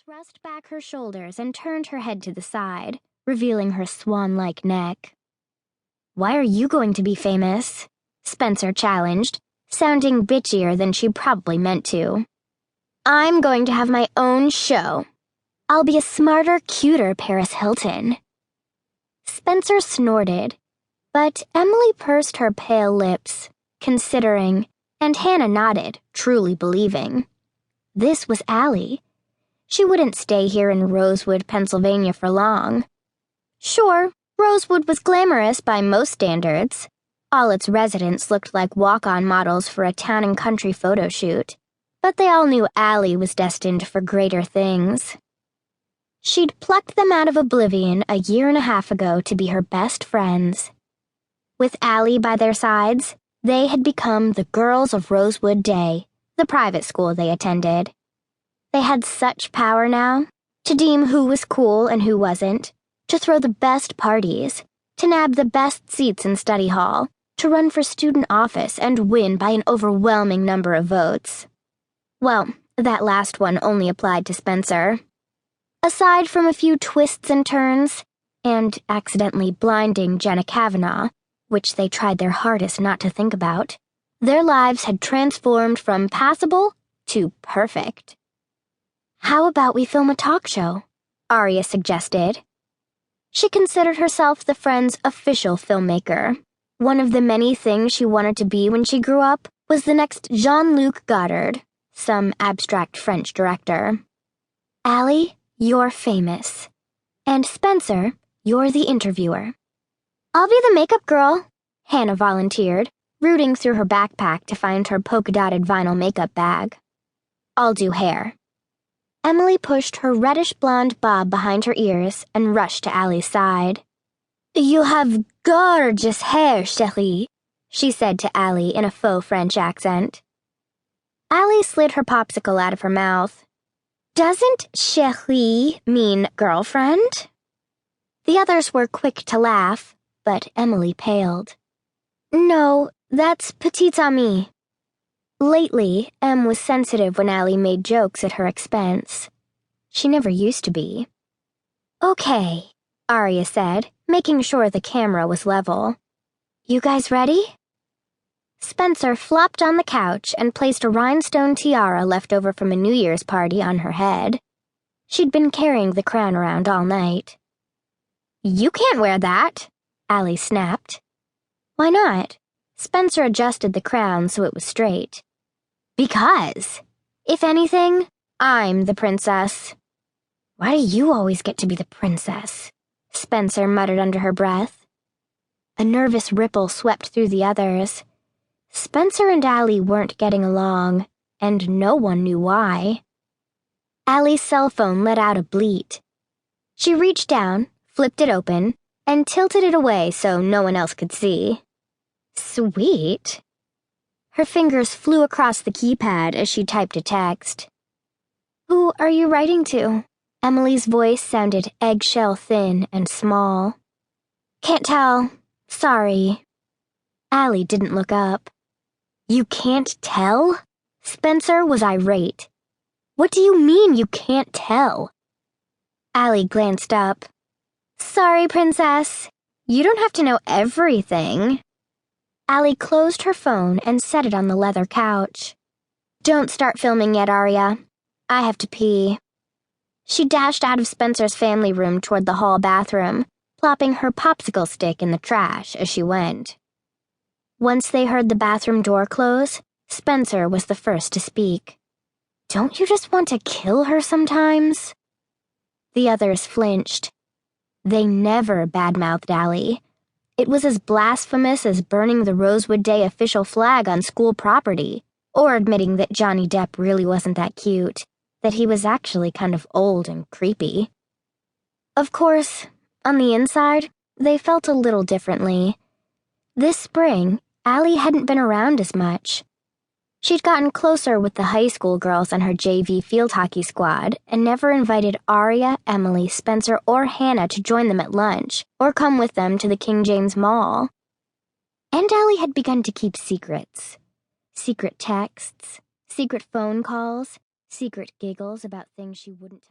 thrust back her shoulders and turned her head to the side, revealing her swan-like neck. "Why are you going to be famous?" Spencer challenged, sounding bitchier than she probably meant to. "I'm going to have my own show. I'll be a smarter, cuter Paris Hilton." Spencer snorted, but Emily pursed her pale lips, considering, and Hanna nodded, truly believing. This was Allie. She wouldn't stay here in Rosewood, Pennsylvania for long. Sure, Rosewood was glamorous by most standards. All its residents looked like walk-on models for a town and country photo shoot, but they all knew Allie was destined for greater things. She'd plucked them out of oblivion a year and a half ago to be her best friends. With Allie by their sides, they had become the girls of Rosewood Day, the private school they attended. They had such power now, to deem who was cool and who wasn't, to throw the best parties, to nab the best seats in study hall, to run for student office and win by an overwhelming number of votes. Well, that last one only applied to Spencer. Aside from a few twists and turns, and accidentally blinding Jenna Kavanaugh, which they tried their hardest not to think about, their lives had transformed from passable to perfect. "How about we film a talk show?" Aria suggested. She considered herself the Friends' official filmmaker. One of the many things she wanted to be when she grew up was the next Jean-Luc Godard, some abstract French director. "Allie, you're famous. And Spencer, you're the interviewer." "I'll be the makeup girl," Hanna volunteered, rooting through her backpack to find her polka-dotted vinyl makeup bag. "I'll do hair." Emily pushed her reddish-blonde bob behind her ears and rushed to Allie's side. "You have gorgeous hair, chérie," she said to Allie in a faux French accent. Allie slid her popsicle out of her mouth. "Doesn't chérie mean girlfriend?" The others were quick to laugh, but Emily paled. "No, that's petite amie." Lately, Em was sensitive when Allie made jokes at her expense. She never used to be. "Okay," Aria said, making sure the camera was level. "You guys ready?" Spencer flopped on the couch and placed a rhinestone tiara left over from a New Year's party on her head. She'd been carrying the crown around all night. "You can't wear that," Allie snapped. "Why not?" Spencer adjusted the crown so it was straight. "Because, if anything, I'm the princess." "Why do you always get to be the princess?" Spencer muttered under her breath. A nervous ripple swept through the others. Spencer and Allie weren't getting along, and no one knew why. Allie's cell phone let out a bleat. She reached down, flipped it open, and tilted it away so no one else could see. Sweet. Her fingers flew across the keypad as she typed a text. "Who are you writing to?" Emily's voice sounded eggshell thin and small. "Can't tell. Sorry." Allie didn't look up. "You can't tell?" Spencer was irate. "What do you mean you can't tell?" Allie glanced up. "Sorry, princess. You don't have to know everything." Allie closed her phone and set it on the leather couch. "Don't start filming yet, Aria. I have to pee." She dashed out of Spencer's family room toward the hall bathroom, plopping her popsicle stick in the trash as she went. Once they heard the bathroom door close, Spencer was the first to speak. "Don't you just want to kill her sometimes?" The others flinched. They never badmouthed Allie. It was as blasphemous as burning the Rosewood Day official flag on school property, or admitting that Johnny Depp really wasn't that cute, that he was actually kind of old and creepy. Of course, on the inside, they felt a little differently. This spring, Allie hadn't been around as much. She'd gotten closer with the high school girls on her JV field hockey squad and never invited Aria, Emily, Spencer, or Hanna to join them at lunch or come with them to the King James Mall. And Allie had begun to keep secrets. Secret texts, secret phone calls, secret giggles about things she wouldn't tell.